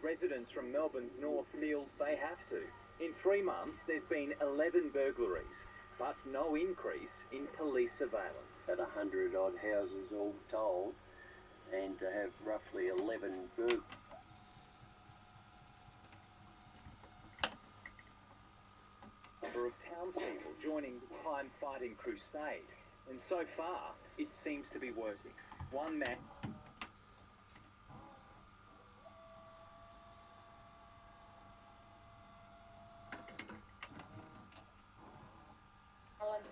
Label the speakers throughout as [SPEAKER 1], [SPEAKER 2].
[SPEAKER 1] residents from Melbourne's north feel they have to. In 3 months, there's been 11 burglaries, but no increase in police surveillance.
[SPEAKER 2] At 100 odd houses all told, and to have roughly 11 burglaries.
[SPEAKER 1] Number of townspeople joining the crime-fighting crusade, and so far, it seems to be working. One man...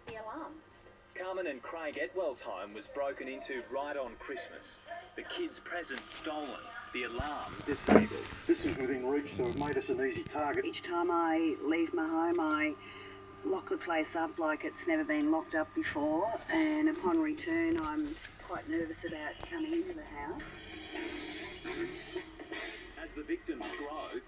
[SPEAKER 3] The alarm.
[SPEAKER 1] Carmen and Craig Etwell's home was broken into right on Christmas. The kids' presents stolen, the alarm disabled.
[SPEAKER 4] This is within reach, so it made us an easy target.
[SPEAKER 5] Each time I leave my home, I lock the place up like it's never been locked up before, and upon return I'm quite nervous about coming into the house.
[SPEAKER 1] As the victims grow,